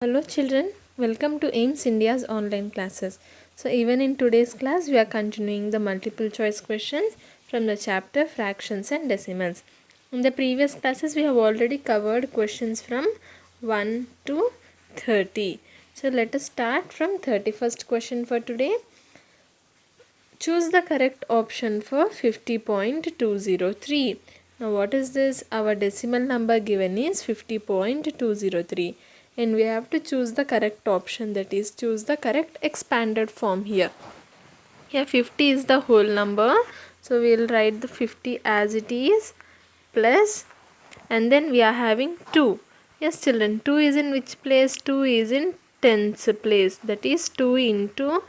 Hello children, welcome to AIMS India's online classes. So even in today's class we are continuing the multiple choice questions from the chapter fractions and decimals. In the previous classes we have already covered questions from 1 to 30. So let us start from 31st question for today. Choose the correct option for 50.203. Now what is this? Our decimal number given is 50.203 and we have to choose the correct option, that is choose the correct expanded form here. Here 50 is the whole number, so we will write the 50 as it is plus, and then we are having 2. Yes children, 2 is in which place? 2 is in tens place, that is 2 into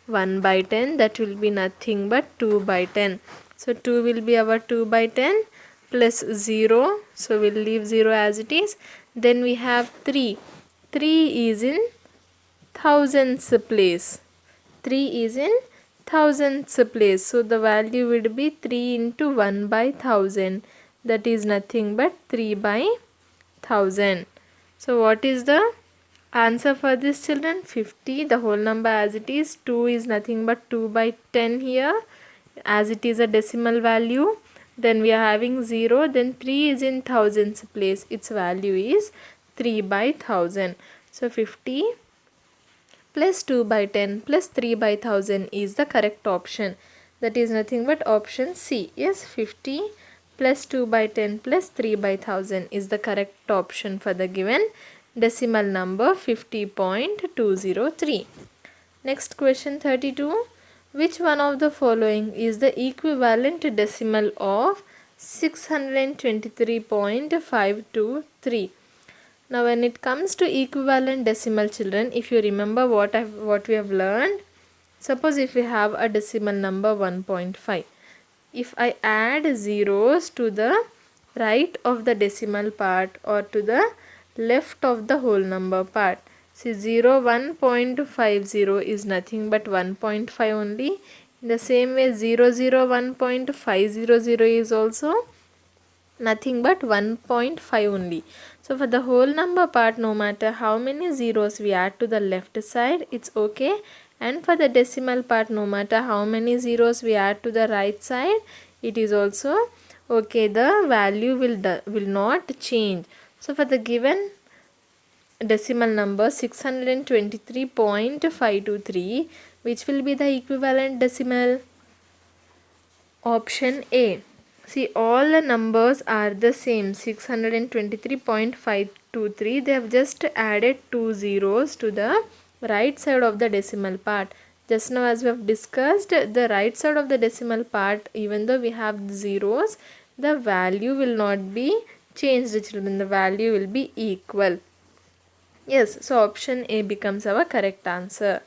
1 by 10, that will be nothing but 2 by 10. So 2 will be our 2 by 10 plus 0, so we'll leave 0 as it is. Then we have 3. 3 is in thousands place. 3 is in thousands place. So the value would be 3 into 1 by 1000. That is nothing but 3 by 1000. So what is the answer for this children? 50, the whole number as it is. 2 is nothing but 2 by 10 here, as it is a decimal value. Then we are having 0. Then 3 is in thousands place. Its value is 3 by 1000. So 50 plus 2 by 10 plus 3 by 1000 is the correct option. That is nothing but option C. Yes, 50 plus 2 by 10 plus 3 by 1000 is the correct option for the given decimal number 50.203. Next question 32. Which one of the following is the equivalent decimal of 623.523? Now when it comes to equivalent decimal children, if you remember what we have learned, suppose if we have a decimal number 1.5, if I add zeros to the right of the decimal part or to the left of the whole number part, see 1.50 is nothing but 1.5 only. In the same way 1.500 is also nothing but 1.5 only. So for the whole number part, no matter how many zeros we add to the left side, it's okay. And for the decimal part, no matter how many zeros we add to the right side, it is also okay. The value will not change. So for the given decimal number 623.523, which will be the equivalent decimal? Option A. See, all the numbers are the same, 623.523. They have just added 2 zeros to the right side of the decimal part. Just now as we have discussed, the right side of the decimal part, even though we have zeros, the value will not be changed children. The value will be equal. Yes, so option A becomes our correct answer.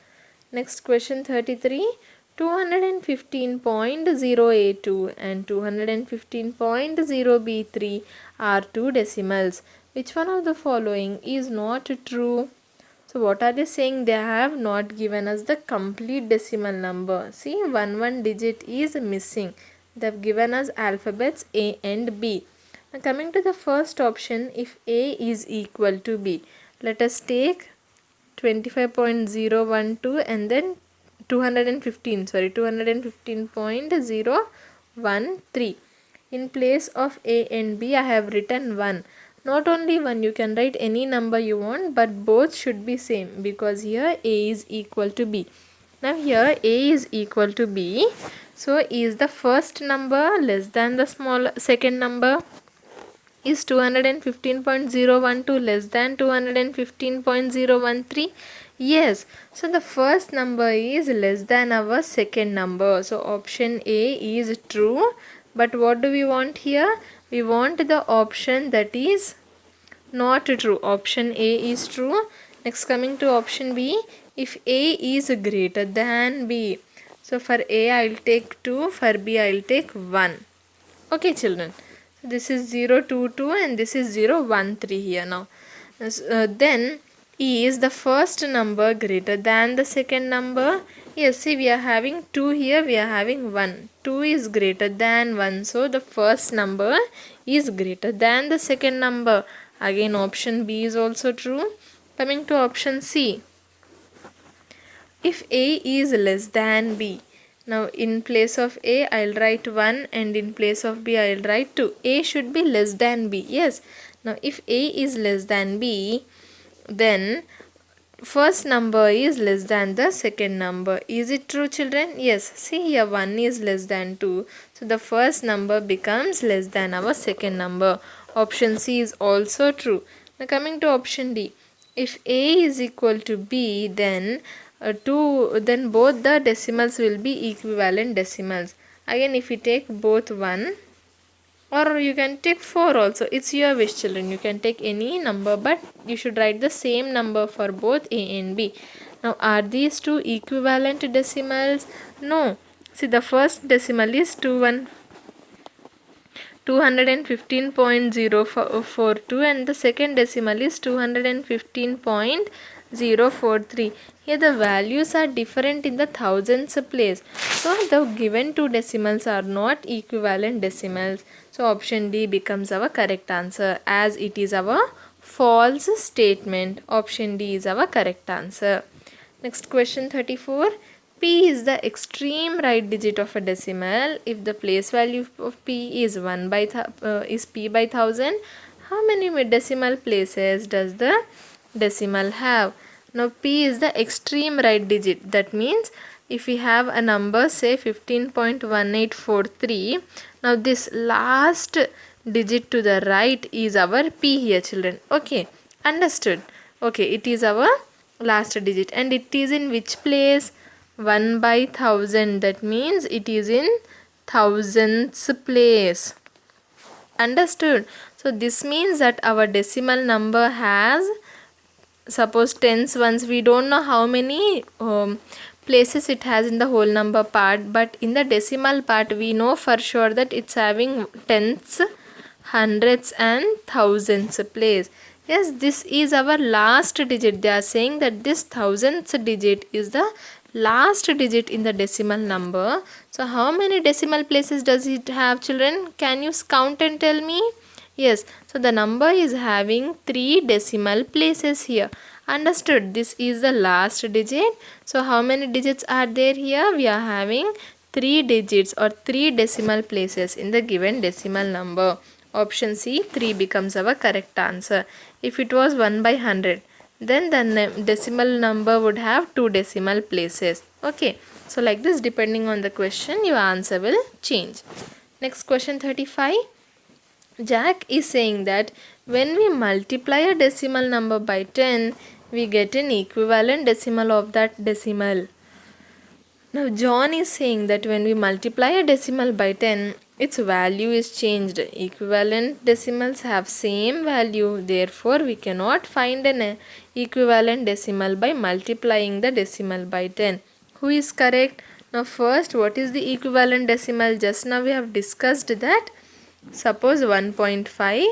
Next question 33. 215.082 and 215.0B3 are two decimals. Which one of the following is not true? So what are they saying? They have not given us the complete decimal number. See, one digit is missing. They have given us alphabets A and B. Now coming to the first option, if A is equal to B, let us take 25.012 and then 215.013. In place of A and B I have written 1. Not only 1, you can write any number you want, but both should be same, because here A is equal to B. Now here A is equal to B, so is the first number less than the second number? Is 215.012 less than 215.013? Yes, so the first number is less than our second number. So option A is true. But what do we want here? We want the option that is not true. Option A is true. Next, coming to option B, if A is greater than B. So for A I will take 2, for B I will take 1. Okay children. So this is 022 and this is 013 here now. Then is the first number greater than the second number? Yes, see, we are having 2 here, we are having 1. 2 is greater than 1, so the first number is greater than the second number. Again option B is also true. Coming to option C. If A is less than B. Now in place of A I'll write 1 and in place of B I'll write 2. A should be less than B. Yes. Now if A is less than B, then first number is less than the second number. Is it true, children? Yes. See here, 1 is less than 2. So the first number becomes less than our second number. Option C is also true. Now coming to option D. If A is equal to B, then both the decimals will be equivalent decimals. Again, if we take both 1, or you can take 4 also, it's your wish, children. You can take any number, but you should write the same number for both A and B. Now are these two equivalent decimals? No. See, the first decimal is 215.042 and the second decimal is 215.043. Here the values are different in the thousands place. So the given two decimals are not equivalent decimals. So option D becomes our correct answer, as it is our false statement. Option D is our correct answer. Next question 34. P is the extreme right digit of a decimal. If the place value of P is P by 1000, how many decimal places does the decimal have? Now P is the extreme right digit. That means if we have a number, say 15.1843, now this last digit to the right is our P here, children. Okay, understood. Okay, it is our last digit and it is in which place? 1 by 1000. That means it is in thousandths place. Understood? So this means that our decimal number has, suppose tens ones, we don't know how many places it has in the whole number part, but in the decimal part we know for sure that it's having tenths, hundreds and thousandths place. Yes, this is our last digit. They are saying that this thousandths digit is the last digit in the decimal number. So how many decimal places does it have, children? Can you count and tell me? Yes, so the number is having 3 decimal places here. Understood? This is the last digit. So how many digits are there here? We are having 3 digits or 3 decimal places in the given decimal number. Option C, 3 becomes our correct answer. If it was 1 by 100, then the decimal number would have 2 decimal places. Okay, so like this, depending on the question, your answer will change. Next question 35. Jack is saying that when we multiply a decimal number by 10, we get an equivalent decimal of that decimal. Now John is saying that when we multiply a decimal by 10, its value is changed. Equivalent decimals have same value, therefore we cannot find an equivalent decimal by multiplying the decimal by 10. Who is correct? Now first, what is the equivalent decimal? Just now we have discussed that. Suppose 1.5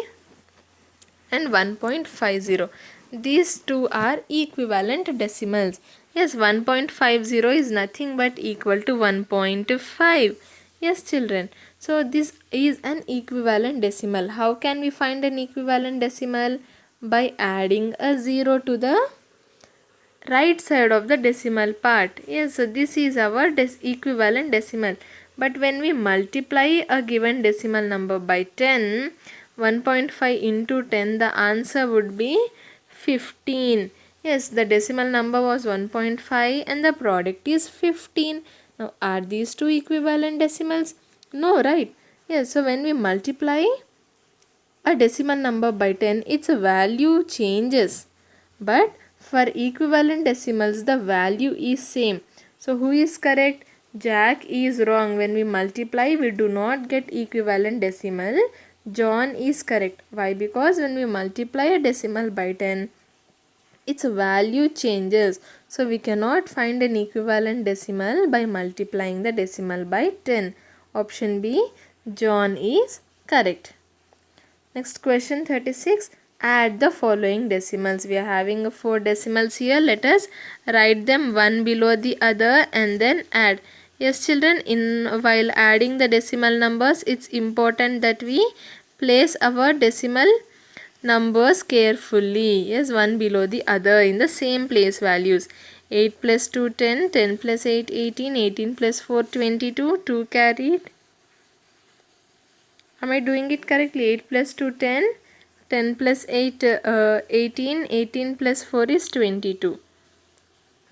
and 1.50. These two are equivalent decimals. Yes, 1.50 is nothing but equal to 1.5. Yes, children. So this is an equivalent decimal. How can we find an equivalent decimal? By adding a 0 to the right side of the decimal part. Yes, so this is our equivalent decimal. But when we multiply a given decimal number by 10, 1.5 into 10, the answer would be 15. Yes, the decimal number was 1.5 and the product is 15. Now, are these two equivalent decimals? No, right? Yes, so when we multiply a decimal number by 10, its value changes. But for equivalent decimals, the value is same. So, who is correct? Jack is wrong. When we multiply, we do not get equivalent decimal. John is correct. Why? Because when we multiply a decimal by 10, its value changes. So we cannot find an equivalent decimal by multiplying the decimal by 10. Option B, John is correct. Next question 36. Add the following decimals. We are having 4 decimals here. Let us write them one below the other and then add. Yes, children, while adding the decimal numbers, it's important that we place our decimal numbers carefully. Yes, one below the other in the same place values. 8 plus 2 10, 10 plus 8 18, 18 plus 4 22, 2 carried. Am I doing it correctly? 8 plus 2 10, 10 plus 8 18, 18 plus 4 is 22.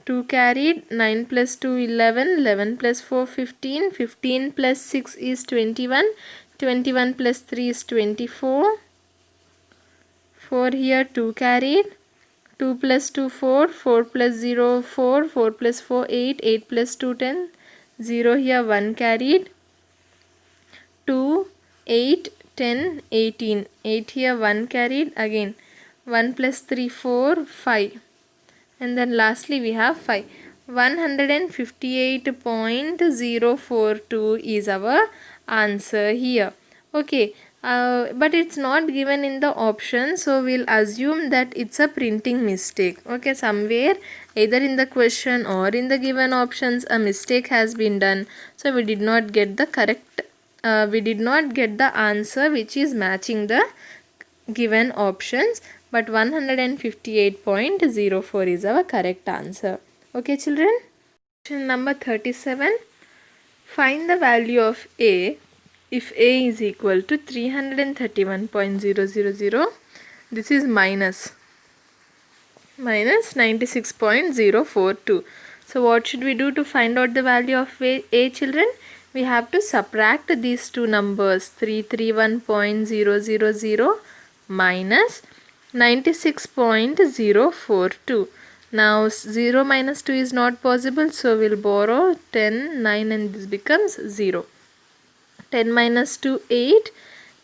2 carried, 9 plus 2 11, 11 plus 4 15, 15 plus 6 is 21, 21 plus 3 is 24. 4 here, 2 carried, 2 plus 2 4, 4 plus 0 4, 4 plus 4 8, 8 plus 2 10, 0 here, 1 carried, 2 8 10 18, 8 here, 1 carried, again 1 plus 3 4 5, and then lastly we have 5. 158.042 is our answer here. Okay, but it's not given in the option, so we'll assume that it's a printing mistake. Okay, somewhere either in the question or in the given options a mistake has been done, so we did not get the correct we did not get the answer which is matching the given options, but 158.04 is our correct answer. Okay children. Question number 37. Find the value of A if A is equal to 331.000. This is minus 96.042. So what should we do to find out the value of A children? We have to subtract these two numbers, 331.000 minus 96.042. Now 0 minus 2 is not possible, so we'll borrow 10, 9 and this becomes 0. 10 minus 2 8,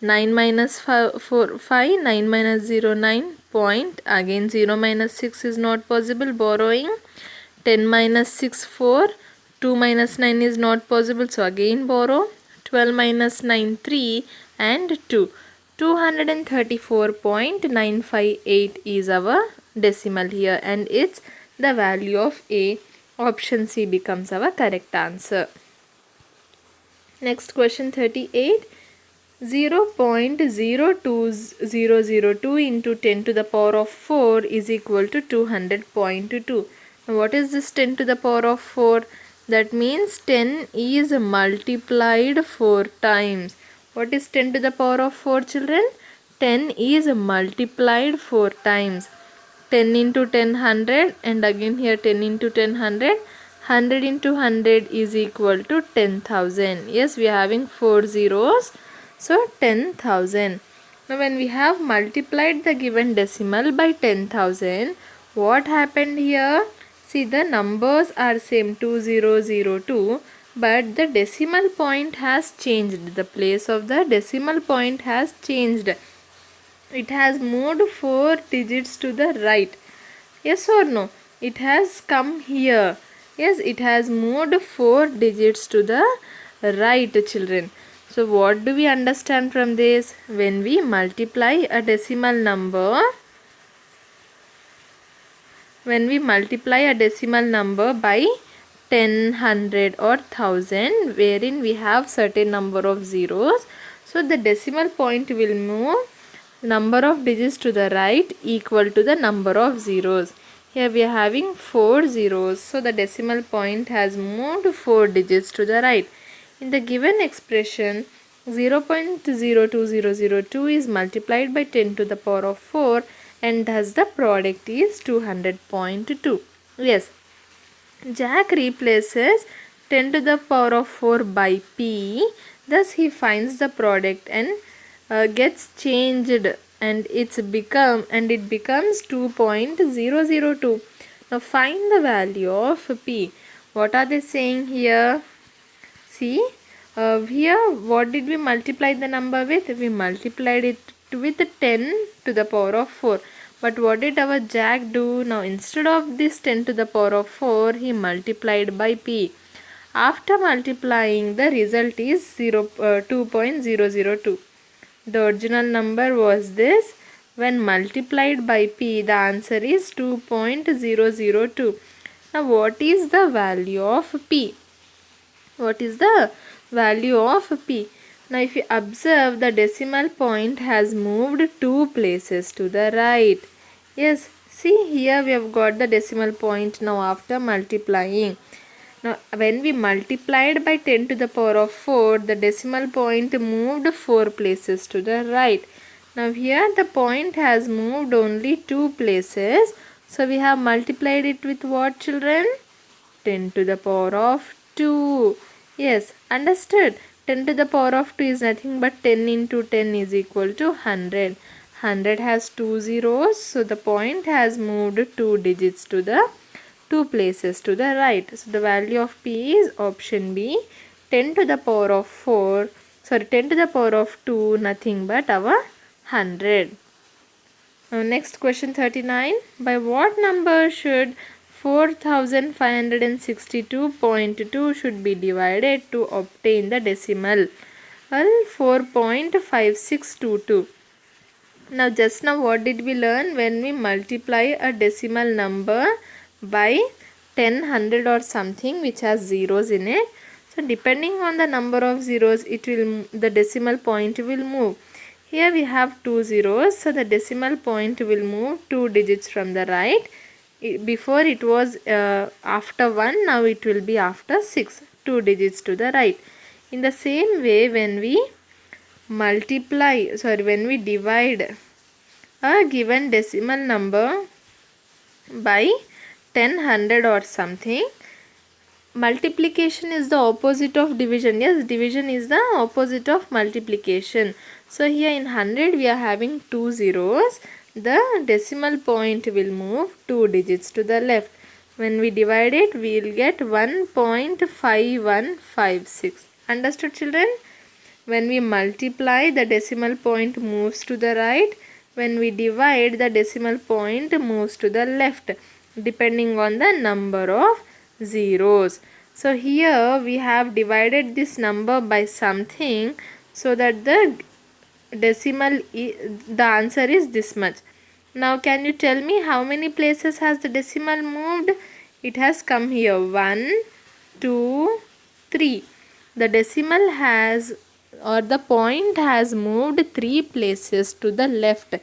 9 minus 4 5, 9 minus 0 9, point, again 0 minus 6 is not possible, borrowing 10 minus 6 4, 2 minus 9 is not possible, so again borrow 12 minus 9 3 and 2. 234.958 is our decimal here, and it's the value of A. Option C becomes our correct answer. Next question 38. 0.02002 into 10 to the power of 4 is equal to 200.2. Now what is this 10 to the power of 4? That means 10 is multiplied 4 times. What is 10 to the power of 4 children? 10 is multiplied 4 times. 10 into 10 100, and again here 10 into 10 100. 100 into 100 is equal to 10,000. Yes, we are having 4 zeros. So 10,000. Now when we have multiplied the given decimal by 10,000, what happened here? See, the numbers are same 2002, but the decimal point has changed. The place of the decimal point has changed. It has moved 4 digits to the right. Yes or no? It has come here. Yes, it has moved 4 digits to the right, children. So what do we understand from this? When we multiply a decimal number, by 10, 100 or 1000, wherein we have certain number of zeros, so the decimal point will move number of digits to the right equal to the number of zeros. Here we are having 4 zeros, so the decimal point has moved 4 digits to the right. In the given expression, 0.02002 is multiplied by 10 to the power of 4, and thus the product is 200.2. Yes, Jack replaces 10 to the power of 4 by P, thus he finds the product and gets changed, and it becomes 2.002. Now find the value of P. What are they saying here? See, here what did we multiply the number with? We multiplied it with 10 to the power of 4. But what did our Jack do? Now instead of this 10 to the power of 4, he multiplied by P. After multiplying, the result is 2.002. The original number was this. When multiplied by P, the answer is 2.002. Now what is the value of P? What is the value of P? Now if you observe, the decimal point has moved 2 places to the right. Yes, see here we have got the decimal point now after multiplying. Now when we multiplied by 10 to the power of 4, the decimal point moved 4 places to the right. Now here the point has moved only 2 places. So we have multiplied it with what, children? 10 to the power of 2. Yes, understood. 10 to the power of 2 is nothing but 10 into 10 is equal to 100. 100 has 2 zeros, so the point has moved 2 digits to the 2 places to the right. So the value of P is option B, 10 to the power of 4, 10 to the power of 2, nothing but our 100. Now next question 39. By what number should 4562.2 should be divided to obtain the decimal? Well, 4.5622. Now just now what did we learn? When we multiply a decimal number by 10, 100 or something which has zeros in it. So depending on the number of zeros, the decimal point will move. Here we have 2 zeros, so the decimal point will move 2 digits from the right. Before it was after 1, now it will be after 6, 2 digits to the right. In the same way, when we divide a given decimal number by 10, 100 or something, multiplication is the opposite of division. Yes, division is the opposite of multiplication. So here in 100 we are having 2 zeros. The decimal point will move 2 digits to the left. When we divide it, we will get 1.5156. Understood, children? When we multiply, the decimal point moves to the right. When we divide, the decimal point moves to the left, depending on the number of zeros. So here we have divided this number by something, so that the answer is this much. Now can you tell me how many places has the decimal moved? It has come here 1, 2, 3. The decimal has, or the point has moved 3 places to the left.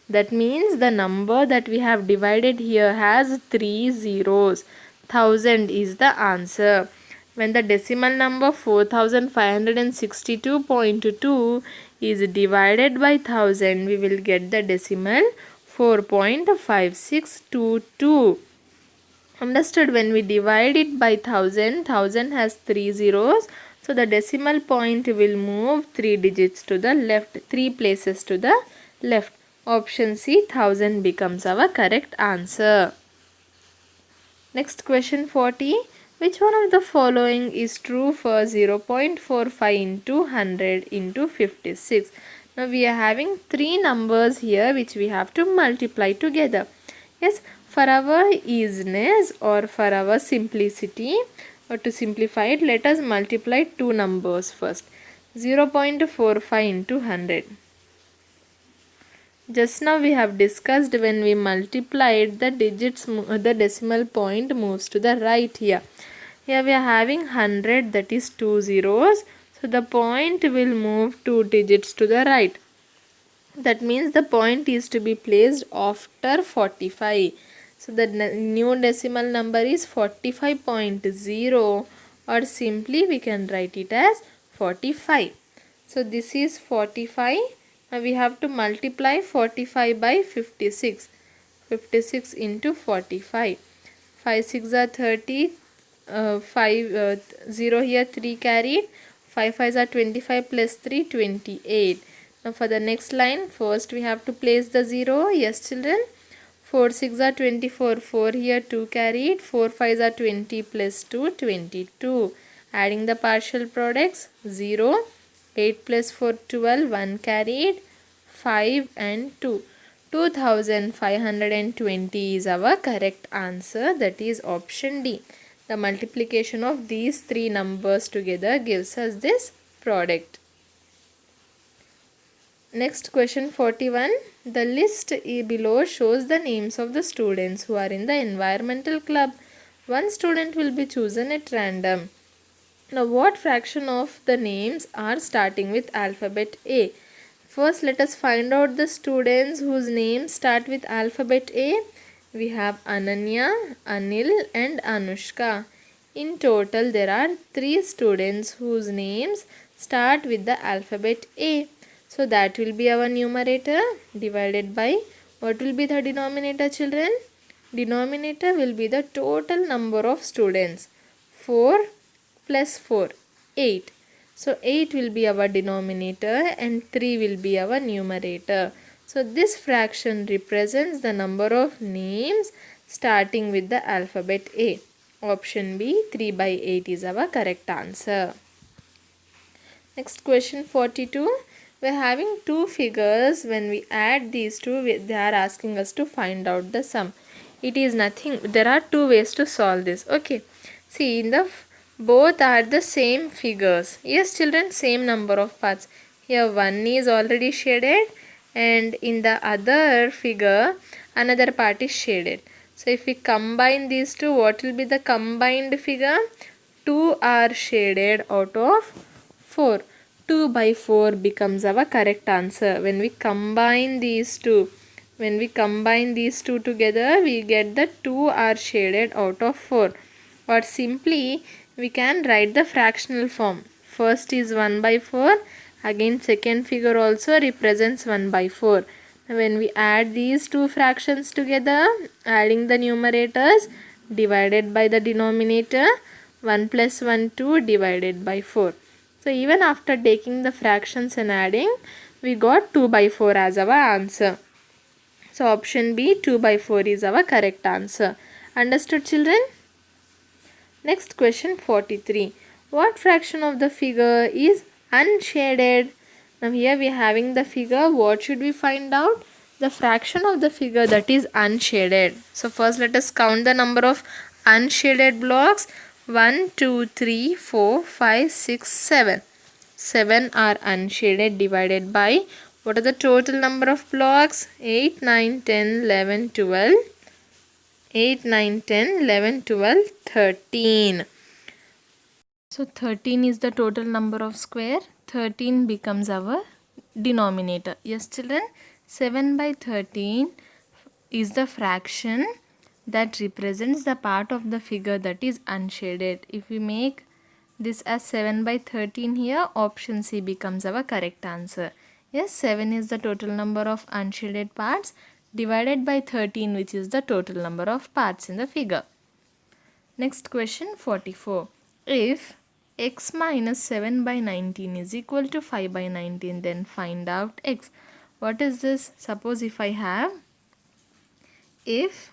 That means the number that we have divided here has 3 zeros. 1000 is the answer. When the decimal number 4562.2 is divided by 1000, we will get the decimal 4.5622. Understood? When we divide it by 1000, 1000 has 3 zeros. So the decimal point will move 3 digits to the left, 3 places to the left. Option C, 1000 becomes our correct answer. Next question 40. Which one of the following is true for 0.45 into 100 into 56? Now we are having 3 numbers here which we have to multiply together. Yes, for our easiness or for our simplicity, or to simplify it, let us multiply 2 numbers first. 0.45 into 100. Just now we have discussed, when we multiplied, the decimal point moves to the right here. Here we are having 100, that is 2 zeros. So the point will move 2 digits to the right. That means the point is to be placed after 45. So the new decimal number is 45.0, or simply we can write it as 45. So this is 45. Now we have to multiply 45 by 56. 56 into 45. 5 6 are 30. 0 here, 3 carried. 5 5 are 25 plus 3, 28. Now for the next line, first we have to place the 0. Yes, children. 4 6 are 24. 4 here, 2 carried. 4 5 are 20 plus 2, 22. Adding the partial products, 0. 8 plus 4, 12, 1 carried, 5 and 2. 2520 is our correct answer, that is option D. The multiplication of these 3 numbers together gives us this product. Next question 41. The list below shows the names of the students who are in the environmental club. One student will be chosen at random. Now, what fraction of the names are starting with alphabet A? First, let us find out the students whose names start with alphabet A. We have Ananya, Anil, and Anushka. In total, there are 3 students whose names start with the alphabet A. So, that will be our numerator divided by what will be the denominator, children? Denominator will be the total number of students. 4 plus 4, 8. So 8 will be our denominator and 3 will be our numerator. So this fraction represents the number of names starting with the alphabet A. Option B, 3 by 8 is our correct answer. Next question 42. We are having two figures. When we add these two, they are asking us to find out the sum. It is nothing. There are two ways to solve this. Okay. See, in the both are the same figures. Yes, children, same number of parts. Here one is already shaded and in the other figure another part is shaded. So if we combine these two, what will be the combined figure? 2 are shaded out of 4. 2 by 4 becomes our correct answer. When we combine these two together, we get the 2 are shaded out of 4. Or simply, we can write the fractional form. First is 1 by 4. Again, second figure also represents 1 by 4. When we add these two fractions together, adding the numerators divided by the denominator, 1 plus 1, 2 divided by 4. So even after taking the fractions and adding, we got 2 by 4 as our answer. So option B, 2 by 4 is our correct answer. Understood, children? Next question 43. What fraction of the figure is unshaded? Now here we are having the figure. What should we find out? The fraction of the figure that is unshaded. So first let us count the number of unshaded blocks. 1, 2, 3, 4, 5, 6, 7. 7 are unshaded divided by what are the total number of blocks? 8, 9, 10, 11, 12. 8, 9, 10, 11, 12, 13. So 13 is the total number of square. 13 becomes our denominator. Yes, children. 7 by 13 is the fraction that represents the part of the figure that is unshaded. If we make this as 7 by 13 here, option C becomes our correct answer. Yes, 7 is the total number of unshaded parts divided by 13, which is the total number of parts in the figure. Next question 44. If x minus 7 by 19 is equal to 5 by 19, then find out x. What is this? Suppose if I have if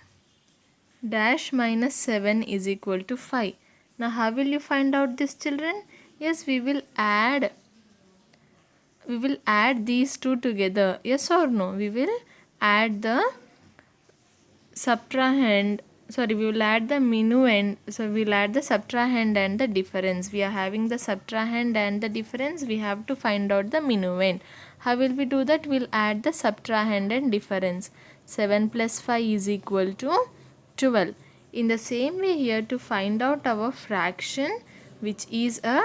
dash minus 7 is equal to 5. Now how will you find out this, children? Yes, we will add these two together. Yes or no? We will add the subtrahend. Sorry, we will add the minuend. So we will add the subtrahend and the difference. We are having the subtrahend and the difference. We have to find out the minuend. How will we do that? We will add the subtrahend and difference. 7 plus 5 is equal to 12. In the same way here, to find out our fraction, which is a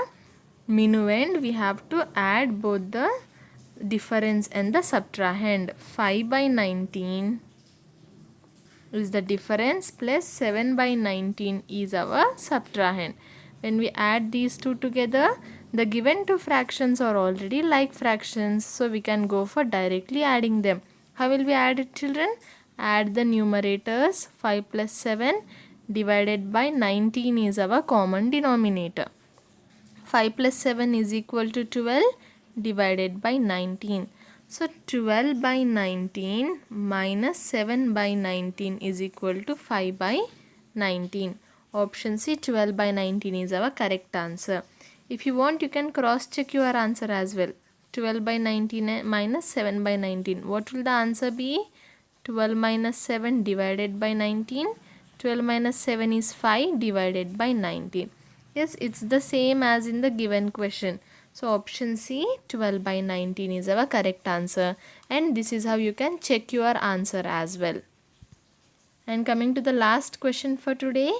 minuend, we have to add both the difference and the subtrahend. 5 by 19 is the difference plus 7 by 19 is our subtrahend. When we add these two together, the given two fractions are already like fractions, so we can go for directly adding them. How will we add it, children? Add the numerators. 5 plus 7 divided by 19 is our common denominator. 5 plus 7 is equal to 12 divided by 19. So 12 by 19 minus 7 by 19 is equal to 5 by 19. Option C, 12 by 19 is our correct answer. If you want, you can cross check your answer as well. 12 by 19 minus 7 by 19. What will the answer be? 12 minus 7 divided by 19. 12 minus 7 is 5 divided by 19. Yes, it's the same as in the given question. So option C, 12 by 19 is our correct answer. And this is how you can check your answer as well. And coming to the last question for today.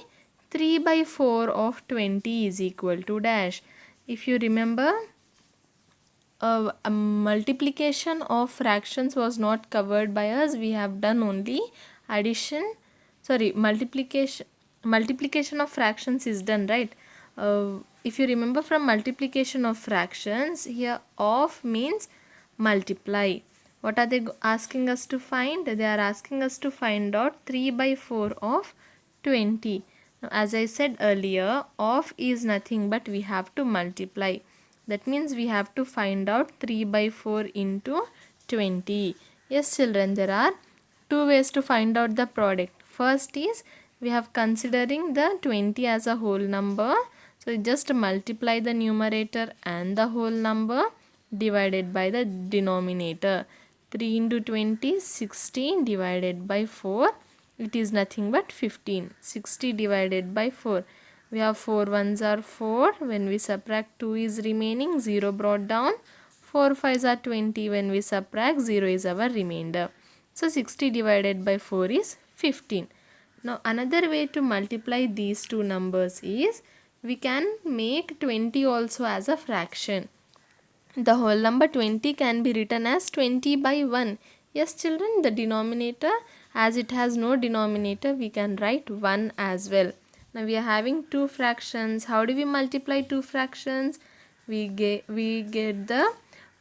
3 by 4 of 20 is equal to dash. If you remember, a multiplication of fractions was not covered by us. We have done only addition, sorry, multiplication of fractions is done, right? If you remember from multiplication of fractions, here of means multiply. What are they asking us to find? They are asking us to find out 3 by 4 of 20. Now, as I said earlier, of is nothing but we have to multiply. That means we have to find out 3 by 4 into 20. Yes children, there are two ways to find out the product. First is we have considering the 20 as a whole number. So just multiply the numerator and the whole number divided by the denominator. 3 into 20 is 16 divided by 4. It is nothing but 15. 60 divided by 4. We have 4 ones are 4. When we subtract 2 is remaining. 0 brought down. 4 5s are 20. When we subtract 0 is our remainder. So 60 divided by 4 is 15. Now another way to multiply these two numbers is we can make 20 also as a fraction. The whole number 20 can be written as 20 by 1. Yes children, the denominator, as it has no denominator, we can write 1 as well. Now we are having two fractions. How do we multiply two fractions? We get the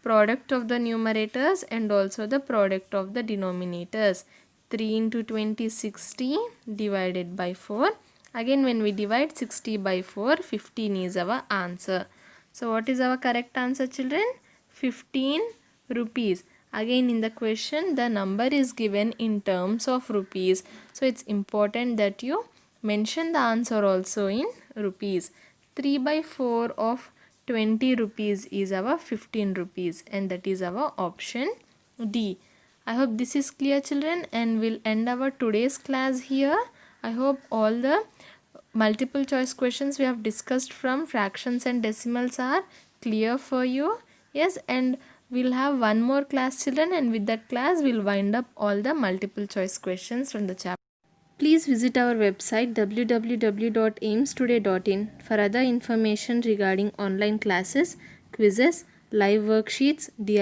product of the numerators and also the product of the denominators. 3 into 20 is 60 divided by 4. Again when we divide 60 by 4, 15 is our answer. So what is our correct answer children? 15 rupees. Again in the question the number is given in terms of rupees. So it's important that you mention the answer also in rupees. 3 by 4 of 20 rupees is our 15 rupees and that is our option D. I hope this is clear children, and we'll end our today's class here. I hope all the multiple choice questions we have discussed from fractions and decimals are clear for you. Yes, and we'll have one more class children, and with that class we'll wind up all the multiple choice questions from the chapter. Please visit our website www.aimstoday.in for other information regarding online classes, quizzes, live worksheets, DI